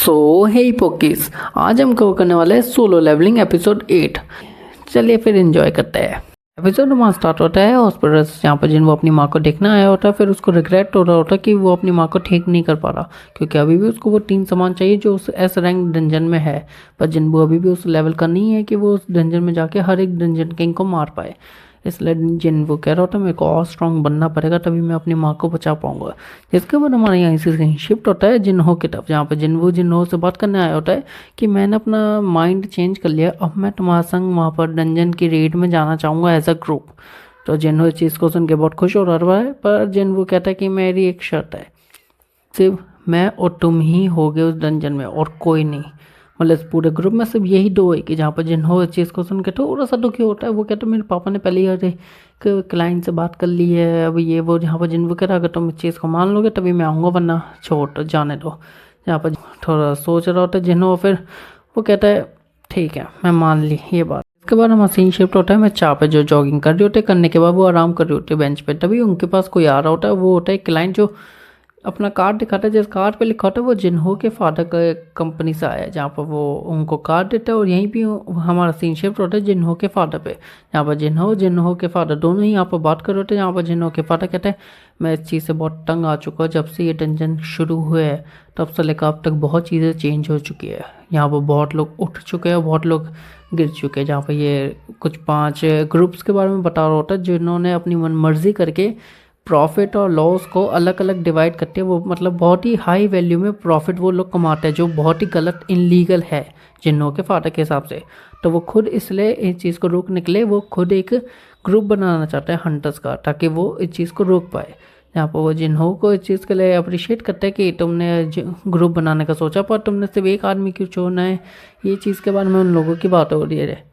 सो हे पोकीज, आज हम कवर करने वाले हैं सोलो लेवलिंग एपिसोड 8। चलिए फिर एंजॉय करते हैं। एपिसोड हमारा स्टार्ट होता है हॉस्पिटल जहाँ पर जिन वो अपनी माँ को देखना आया होता है। फिर उसको रिग्रेट हो रहा होता है कि वो अपनी माँ को ठीक नहीं कर पा रहा, क्योंकि अभी भी उसको वो 3 सामान चाहिए जो उस एस रैंक डंजन में है। पर जिन वो अभी भी उस लेवल का नहीं है कि वो उस डंजन में जाके हर एक डंजन किंग को मार पाए। इसलिए जिन वो कह रहा होता है मेरे को और स्ट्रांग बनना पड़ेगा, तभी मैं अपनी माँ को बचा पाऊंगा। जिसके बाद हमारे यहाँ से कहीं शिफ्ट होता है जिन्हो की तरफ, जहाँ पे जिन्हो जिन्हो से बात करने आया होता है कि मैंने अपना माइंड चेंज कर लिया, अब मैं तुम्हारे संग वहाँ पर डंजन की रेड में जाना चाहूँगा एज अ ग्रुप। तो जिन्हो इस चीज़ को सुन के बहुत खुश हो रहा है, पर जिन्हो कहता है कि मेरी एक शर्त है, सिर्फ मैं और तुम ही होगे उस डंजन में और कोई नहीं। मतलब इस पूरे ग्रुप में सिर्फ यही 2 है कि जहाँ पर जिन्हों इस चीज़ को सुन के थोड़ा सा दुखी होता है। वो कहते हैं मेरे पापा ने पहले ही अरे क्लाइंट से बात कर ली है, अब ये वो। जहाँ पर जिन्हों कह रहा अगर तुम इस चीज़ को मान लोगे तभी मैं आऊँगा, वरना छोड़ जाने दो। जहाँ पर थोड़ा सोच रहा होता है जिन्हों, फिर वो कहता है ठीक है मैं मान ली ये बात। उसके बाद हमारा सीन शिफ्ट होता है मैं चाह पे जो जॉगिंग कर रही होती है, करने के बाद वो आराम कर रही होती है बेंच पे। तभी उनके पास कोई आ रहा होता है, वो होता है क्लाइंट जो अपना कार्ड दिखाता है। जिस कार्ड पे लिखा होता है वो जिन्हो के फादर का कंपनी से आया है, जहाँ पर वो उनको कार्ड देता है। और यहीं भी हमारा सीन शिफ्ट होता है जिन्हो के फादर पे, जहाँ पर जिन्हो के फादर दोनों ही यहाँ पर बात कर रहे होते हैं। यहाँ पर जिन्हो के फादर कहते हैं मैं इस चीज़ से बहुत तंग आ चुका हूँ, जब से ये डंजन शुरू हुए हैं तब से लेकर अब तक बहुत चीज़ें चेंज हो चुकी है। यहाँ पर बहुत लोग उठ चुके हैं और बहुत लोग गिर चुके हैं। जहाँ पर ये कुछ 5 ग्रुप्स के बारे में बता रहा होता है जिन्होंने अपनी मनमर्जी करके प्रॉफिट और लॉस को अलग अलग डिवाइड करते हैं। वो मतलब बहुत ही हाई वैल्यू में प्रॉफिट वो लोग कमाते हैं, जो बहुत ही गलत इनलीगल है जिन्हों के फादर के हिसाब से। तो वो खुद इसलिए इस चीज़ को रोकने के लिए वो खुद एक ग्रुप बनाना चाहता है हंटर्स का, ताकि वो इस चीज़ को रोक पाए। यहाँ पर वो जिन्हों को इस चीज़ के लिए अप्रिशिएट करते हैं कि तुमने ग्रुप बनाने का सोचा, पर तुमने सिर्फ एक आदमी क्यों चुना है। ये चीज़ के बारे में उन लोगों की बात हो रही है।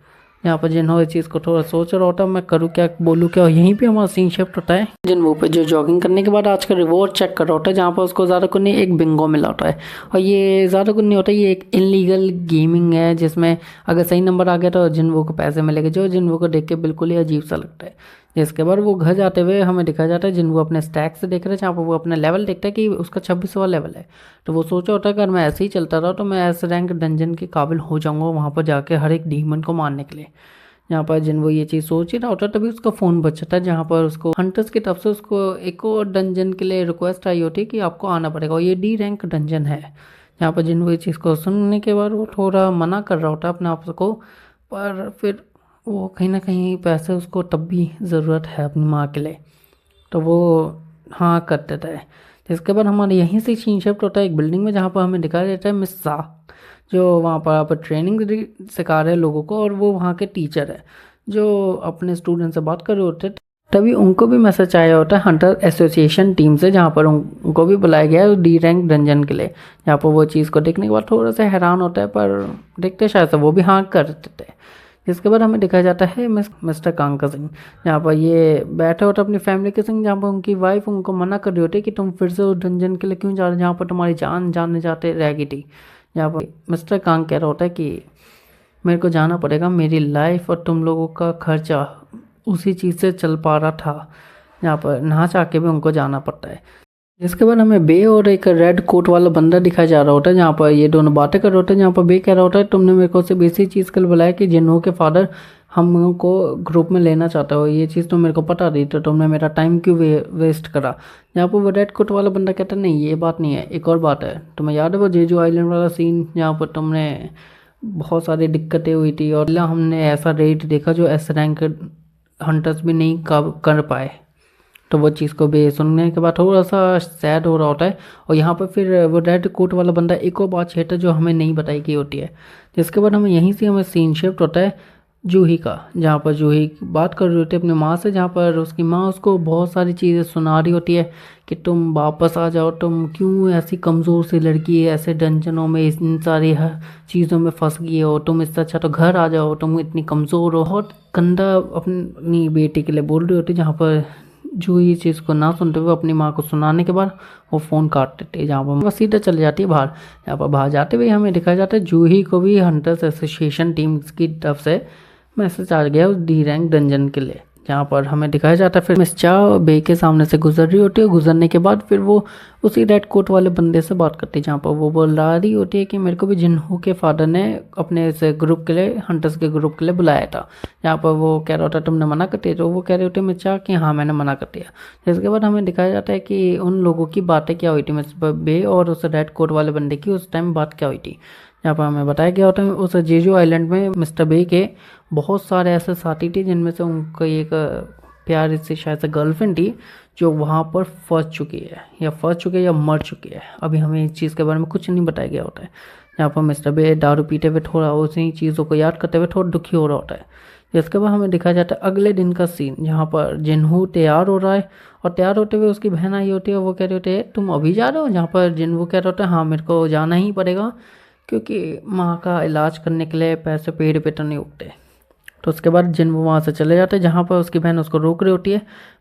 यहाँ पर जिन्हों इस चीज़ को थोड़ा सोच रहा होता है मैं करूँ क्या बोलूँ क्या। यहीं पे हमारा सीन शिफ्ट होता है जिन्हों पे जो जॉगिंग करने के बाद आज का रिवॉर्ड चेक कर रहा होता है, जहाँ पर उसको ज़्यादा कुछ नहीं एक बिंगो मिला होता है। और ये ज़्यादा कुछ नहीं होता, ये एक इनलीगल गेमिंग है जिसमें अगर सही नंबर आ गया तो जिन्हों को पैसे मिलेंगे, जो जिन्हों को देख के बिल्कुल ही अजीब सा लगता है। जिसके बाद वो घर जाते हुए हमें दिखाया जाता है जिन्हों अपने स्टैक से देख रहे हैं, जहाँ पर वो अपना लेवल देखता है कि उसका 26वां लेवल है। तो वो सोचा होता है अगर मैं ऐसे ही चलता रहा तो मैं एस रैंक डंजन के काबिल हो जाऊँगा वहाँ पर जाके हर एक डीमन को मारने के लिए। यहाँ पर जिन वो ये चीज़ सोच ही रहा होता है तभी उसका फ़ोन बचता है, जहाँ पर उसको हंटर्स की तरफ से उसको एक और डंजन के लिए रिक्वेस्ट आई होती है कि आपको आना पड़ेगा, और ये डी रैंक डंजन है। यहाँ पर जिन वो ये चीज़ को सुनने के बाद वो थोड़ा मना कर रहा होता है अपने आप को, पर फिर वो कहीं ना कहीं पैसे उसको तब भी ज़रूरत है अपनी माँ के लिए, तो वो हाँ कर देता है। जिसके बाद हमारे यहीं से सीन शिफ्ट होता है एक बिल्डिंग में, जहाँ पर हमें दिखाया जाता है मिस शाह, जो वहाँ पर आप ट्रेनिंग सिखा रहे हैं लोगों को, और वो वहाँ के टीचर है जो अपने स्टूडेंट से बात कर रहे होते हैं। तभी उनको भी मैसेज आया होता है हंटर एसोसिएशन टीम से, जहाँ पर उनको भी बुलाया गया है डी रैंक डंजन के लिए। जहाँ पर वो चीज़ को देखने के बाद थोड़ा सा हैरान होता है, पर देखते शायद से वो भी हाँ कर देते हैं। जिसके बाद हमें दिखाया जाता है मिस्टर कांका सिंह, जहाँ पर ये बैठे होते अपनी फैमिली के संग, जहाँ पर उनकी वाइफ उनको मना कर रही होती है कि तुम फिर से उस डंजन के लिए क्यों जा रहे हो जहाँ पर तुम्हारी जान जाने जाते रहेगी थी। जहाँ पर मिस्टर कांग कह रहा होता है कि मेरे को जाना पड़ेगा, मेरी लाइफ और तुम लोगों का खर्चा उसी चीज़ से चल पा रहा था, जहाँ पर नहा चाह के भी उनको जाना पड़ता है। जिसके बाद हमें बे और एक रेड कोट वाला बंदा दिखाया जा रहा होता है, जहाँ पर ये दोनों बातें कर रहे होते हैं। जहाँ पर बे कह रहा होता है तुमने मेरे को सिर्फ इसी चीज़ के लिए बुलाया कि जिन्हों के फादर हम को ग्रुप में लेना चाहता हो, ये चीज़ तो मेरे को पता थी, तो तुमने मेरा टाइम क्यों वेस्ट करा। जहाँ पर वो रेड कोट वाला बंदा कहता है नहीं ये बात नहीं है, एक और बात है। तुम्हें याद है वो जेजू आइलैंड वाला सीन, जहाँ पर तुमने बहुत सारी दिक्कतें हुई थी और हमने ऐसा रेट देखा जो एस रैंक हंटर्स भी नहीं कर पाए। तो वो चीज़ को भी सुनने के बाद थोड़ा सा सैड हो रहा होता है। और यहाँ पर फिर वो रेड कोट वाला बंदा एक और बात छेड़ता है जो हमें नहीं बताई गई होती है। जिसके बाद हमें यहीं से हमें सीन शिफ्ट होता है जूही का, जहाँ पर जूही बात कर रही होती है अपनी माँ से, जहाँ पर उसकी माँ उसको बहुत सारी चीज़ें सुना रही होती है कि तुम वापस आ जाओ, तुम क्यों ऐसी कमज़ोर सी लड़की है, ऐसे डंजनों में इन सारी चीज़ों में फंस गई हो, तुम इससे अच्छा तो घर आ जाओ, तुम इतनी कमज़ोर हो। बहुत गंदा अपनी बेटी के लिए बोल रही होती है, जहाँ पर जूही इस चीज़ को ना सुनते हुए अपनी माँ को सुनाने के बाद वो फ़ोन काट देते हैं, जहाँ पर वह सीधा चले जाती है बाहर। यहाँ पर बाहर जाते हुए हमें दिखाया जाता है जूही को भी हंटर्स एसोसिएशन टीम की तरफ से मैसेज आ गया उस डी रैंक डंजन के लिए, जहाँ पर हमें दिखाया जाता है फिर मिस चा बे के सामने से गुजर रही होती है। गुजरने के बाद फिर वो उसी रेड कोट वाले बंदे से बात करती है, जहाँ पर वो बोल रही होती है कि मेरे को भी जिन्हों के फादर ने अपने इस ग्रुप के लिए, हंटर्स के ग्रुप के लिए बुलाया था। जहाँ पर वो कह रहा होता है तुमने मना कर दिया, तो वो कह रहे होते हैं मिस चा कि हाँ मैंने मना कर दिया। इसके बाद हमें दिखाया जाता है कि उन लोगों की बातें क्या हुई थी, मिस बे और उस रेड कोट वाले बंदे की उस टाइम बात क्या हुई थी। यहाँ पर हमें बताया गया होता है उस जेजू आइलैंड में मिस्टर बे के बहुत सारे ऐसे साथी थे, जिनमें से उनका एक प्यारी सी शायद से गर्लफ्रेंड थी जो वहाँ पर फंस चुकी है या मर चुकी है। अभी हमें इस चीज़ के बारे में कुछ नहीं बताया गया होता है। यहाँ पर मिस्टर बे दारू पीते हुए थोड़ा उसी चीज़ों को याद करते हुए थोड़ा दुखी हो रहा होता है। इसके बाद हमें दिखाया जाता है अगले दिन का सीन, जहाँ पर जिन्हू तैयार हो रहा है और तैयार होते हुए उसकी बहन आई होती है। वो कह रही होती है तुम अभी जा रहे हो, जहाँ पर जिन्हू कह रहा होता है हाँ मेरे को जाना ही पड़ेगा, क्योंकि माँ का इलाज करने के लिए पैसे पेड़ पे तो नहीं उगते। तो उसके बाद जिन्हू वहाँ से चले जाते हैं, जहाँ पर उसकी बहन उसको रोक रही होती है,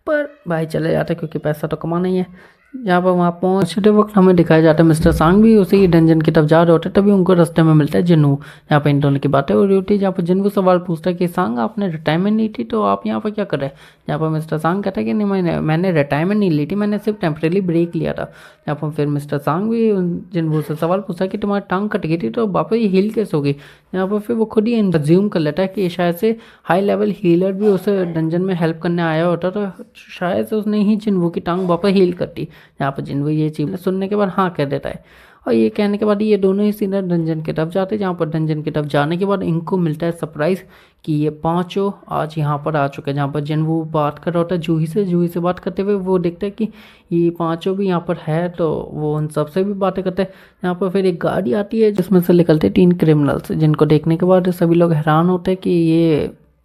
पर भाई चले जाते हैं क्योंकि पैसा तो कमाना ही है। जहाँ पर वहाँ पहुँचते वक्त हमें दिखाया जाता है मिस्टर सांग भी उसी डंजन की तरफ जा रहे होते हैं, तभी उनको रास्ते में मिलता है जिन्हू। यहाँ पर इन दोनों की बातें हो रही होती है, जहाँ पर जिन्हू सवाल पूछता है कि सांग आपने रिटायरमेंट ली थी तो आप यहाँ पर क्या कर रहे हैं। जहाँ पर मिस्टर सांग कहता है कि नहीं मैंने रिटायरमेंट नहीं ली थी, मैंने सिर्फ टेम्परेरी ब्रेक लिया था। यहाँ पर फिर मिस्टर सांग भी जिन्हू से सवाल पूछा कि तुम्हारी टांग कट गई थी तो वापस ये हील कैसे होगी। यहाँ पर फिर वो खुद ही अज्यूम कर लेता है कि शायद से हाई लेवल हीलर भी उस डंजन में हेल्प करने आया होता, तो शायद से उसने ही जिन्हू की टांग वापस हील कर दी। यहाँ पर जिन्हू ये चीज़ सुनने के बाद हाँ कह देता है, और ये कहने के बाद ये दोनों ही सीधे डंजन की तरफ जाते हैं। जहाँ पर डंजन की तरफ जाने के बाद इनको मिलता है सरप्राइज़ कि ये पांचों आज यहाँ पर आ चुके हैं। जहाँ पर जिन्हू बात कर रहा होता है जूही से बात करते हुए वो देखते हैं कि ये पांचों भी यहाँ पर है, तो वो उन सबसे भी बातें करते हैं। यहाँ पर फिर एक गाड़ी आती है जिसमें से निकलते 3 क्रिमिनल्स, जिनको देखने के बाद सभी लोग हैरान होते हैं कि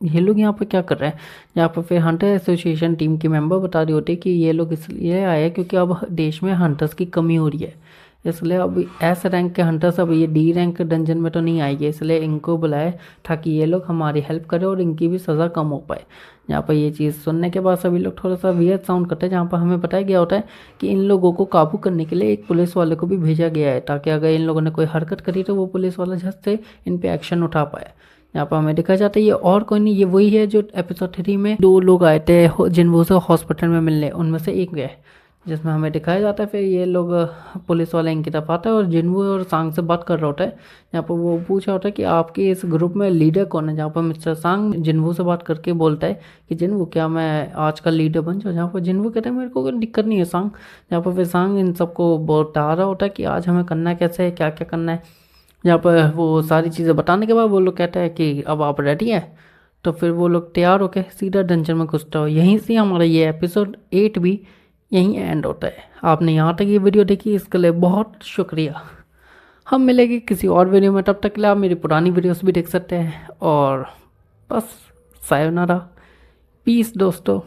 ये लोग यहाँ पर क्या कर रहे हैं। यहाँ पर फिर हंटर एसोसिएशन टीम की मेंबर बता रही होती है कि ये लोग इसलिए आए हैं क्योंकि अब देश में हंटर्स की कमी हो रही है, इसलिए अब एस रैंक के हंटर्स अब ये डी रैंक डंजन में तो नहीं आएंगे, इसलिए इनको बुलाए ताकि ये लोग हमारी हेल्प करें और इनकी भी सज़ा कम हो पाए। यहाँ पर ये चीज़ सुनने के बाद सभी लोग थोड़ा सा वियर्ड साउंड करते हैं। जहाँ पर हमें बताया गया होता है कि इन लोगों को काबू करने के लिए एक पुलिस वाले को भी भेजा गया है, ताकि अगर इन लोगों ने कोई हरकत करी तो वो पुलिस वाला झट से इन पर एक्शन उठा पाए। यहाँ पर हमें दिखा जाता है ये और कोई नहीं, ये वही है जो एपिसोड 3 में 2 लोग आए थे जिन्हों से हॉस्पिटल में मिलने, उनमें से एक है, जिसमें हमें दिखाया जाता है फिर ये लोग पुलिस वाले इनकी तरफ आता है और जिन्हू और सांग से बात कर रहा होता है। यहाँ पर वो पूछा होता है कि आपके इस ग्रुप में लीडर कौन है। जहाँ पर मिस्टर सांग जिन्हू से बात करके बोलता है कि जिन्हू क्या मैं आज का लीडर बन जाऊँ। जहाँ पर जिन्हू कहता है मेरे को कोई दिक्कत नहीं है सांग। जहाँ पर फिर सांग इन सबको बता रहा होता है कि आज हमें करना है कैसे है, क्या क्या करना है। यहाँ पर वो सारी चीज़ें बताने के बाद वो लोग कहता है कि अब आप रेडी हैं, तो फिर वो लोग तैयार होकर सीधा डंजन में घुसता हो। यहीं से हमारा ये एपिसोड 8 भी यहीं एंड होता है। आपने यहाँ तक ये वीडियो देखी, इसके लिए बहुत शुक्रिया। हम मिलेंगे किसी और वीडियो में, तब तक के लिए आप मेरी पुरानी वीडियोस भी देख सकते हैं। और बस सायोनारा, पीस दोस्तों।